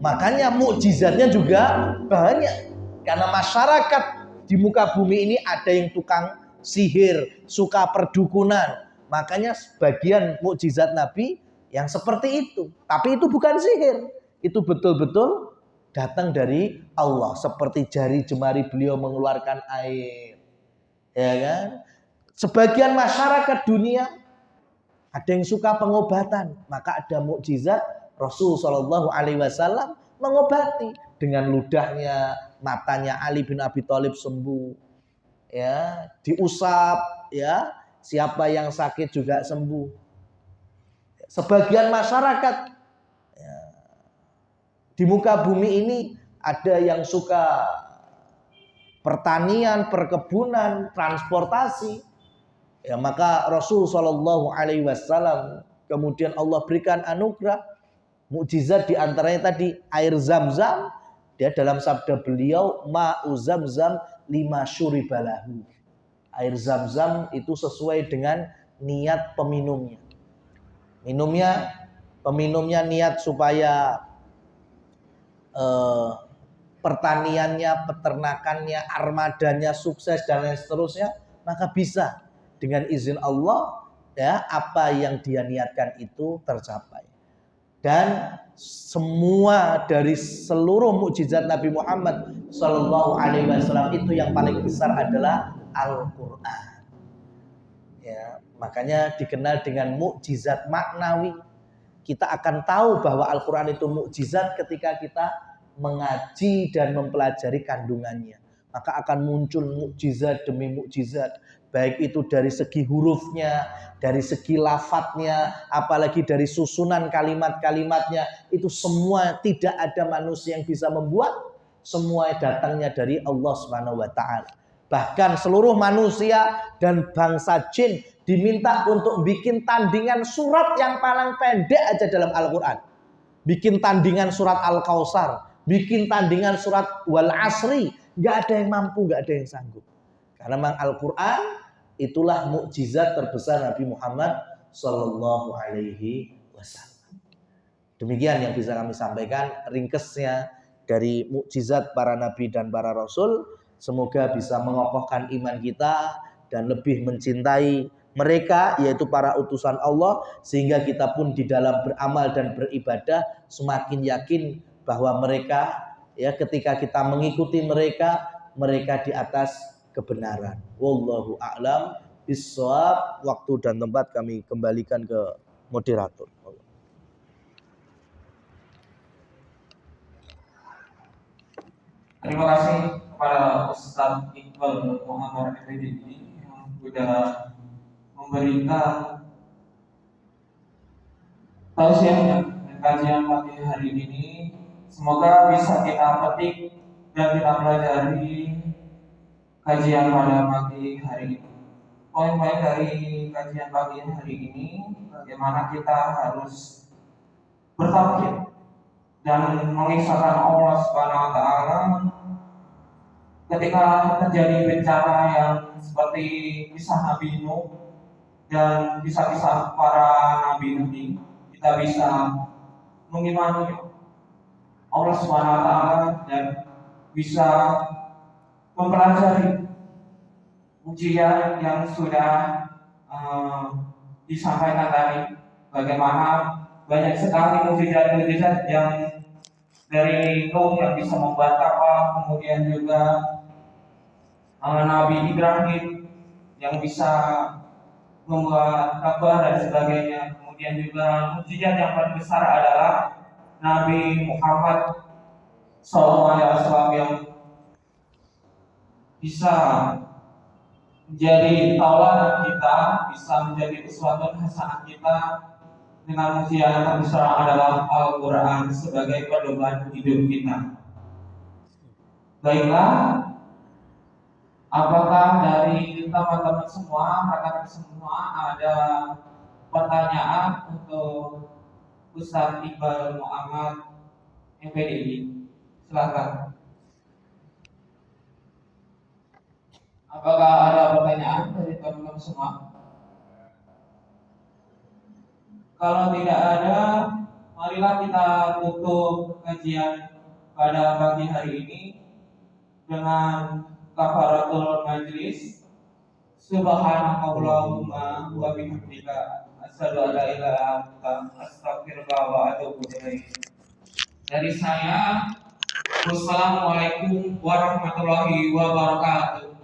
Makanya mukjizatnya juga banyak. Karena masyarakat di muka bumi ini ada yang tukang sihir, suka perdukunan. Makanya sebagian mukjizat Nabi yang seperti itu. Tapi itu bukan sihir. Itu betul-betul datang dari Allah. Seperti jari jemari beliau mengeluarkan air. Ya kan? Sebagian masyarakat dunia ada yang suka pengobatan. Maka ada mukjizat Rasul SAW mengobati. Dengan ludahnya, matanya Ali bin Abi Thalib sembuh. Ya, diusap, ya, siapa yang sakit juga sembuh. Sebagian masyarakat ya, di muka bumi ini ada yang suka pertanian, perkebunan, transportasi. Ya, maka Rasul SAW kemudian Allah berikan anugerah mukjizat, diantaranya tadi air Zam-Zam. Dia dalam sabda beliau, ma'u Zam-Zam lima syuribalahu. Air Zam-Zam itu sesuai dengan niat peminumnya. Peminumnya niat supaya pertaniannya, peternakannya, armadanya sukses dan lain seterusnya, maka bisa dengan izin Allah ya apa yang dia niatkan itu tercapai. Dan semua dari seluruh mukjizat Nabi Muhammad SAW itu yang paling besar adalah Al-Quran. Ya, makanya dikenal dengan mukjizat maknawi. Kita akan tahu bahwa Al-Quran itu mukjizat ketika kita mengaji dan mempelajari kandungannya. Maka akan muncul mukjizat demi mukjizat. Baik itu dari segi hurufnya, dari segi lafadznya, apalagi dari susunan kalimat-kalimatnya. Itu semua tidak ada manusia yang bisa membuat. Semua datangnya dari Allah SWT. Bahkan seluruh manusia dan bangsa jin diminta untuk bikin tandingan surat yang paling pendek aja dalam Al-Quran. Bikin tandingan surat Al-Kautsar, bikin tandingan surat Wal Asri. Gak ada yang mampu, gak ada yang sanggup. Karena memang Al-Quran itulah mukjizat terbesar Nabi Muhammad Sallallahu Alaihi Wasallam. Demikian yang bisa kami sampaikan ringkesnya dari mukjizat para nabi dan para rasul. Semoga bisa mengokohkan iman kita dan lebih mencintai mereka, yaitu para utusan Allah, sehingga kita pun di dalam beramal dan beribadah semakin yakin bahwa mereka, ya, ketika kita mengikuti mereka, mereka di atas kebenaran. Wallahu a'lam bishawab. Waktu dan tempat kami kembalikan ke moderator. Terima kasih kepada Ustaz Iqbal Muhammad Effendi yang sudah memberikan tausiahnya dan kajian pagi hari ini. Semoga bisa kita petik dan kita pelajari kajian pada pagi hari ini. Poin-poin dari kajian pagi hari ini, bagaimana kita harus bertauhid dan mengisahkan Allah Subhanahu wa taala ketika terjadi bencana yang seperti kisah Nabi Nuh dan kisah-kisah para nabi-nabi. Kita bisa mengimani Allah Subhanahu wa taala dan bisa mempelajari ujian yang sudah disampaikan tadi, bagaimana banyak sekali mukjizat-mukjizat yang dari Nuh yang bisa membuat kapal, kemudian juga Nabi Ibrahim yang bisa membuat Ka'bah dan sebagainya. Kemudian juga mukjizat yang paling besar adalah Nabi Muhammad SAW yang bisa menjadi tauladan kita, bisa menjadi uswatun hasanah kita. Dengan mukjizat yang terbesar adalah Al-Quran sebagai pedoman hidup kita. Baiklah, apakah dari teman-teman semua, rekan-rekan semua ada pertanyaan untuk Ustadz Iqbal Muhammad MPDI. Silakan. Apakah ada pertanyaan dari teman-teman semua? Kalau tidak ada, marilah kita tutup kajian pada pagi hari ini dengan kafaratul majlis. Subhanakallahumma wa bihamdika asyhadu an la ilaha illa anta astaghfiruka wa atubu ilaik. Dari saya, wassalamualaikum warahmatullahi wabarakatuh.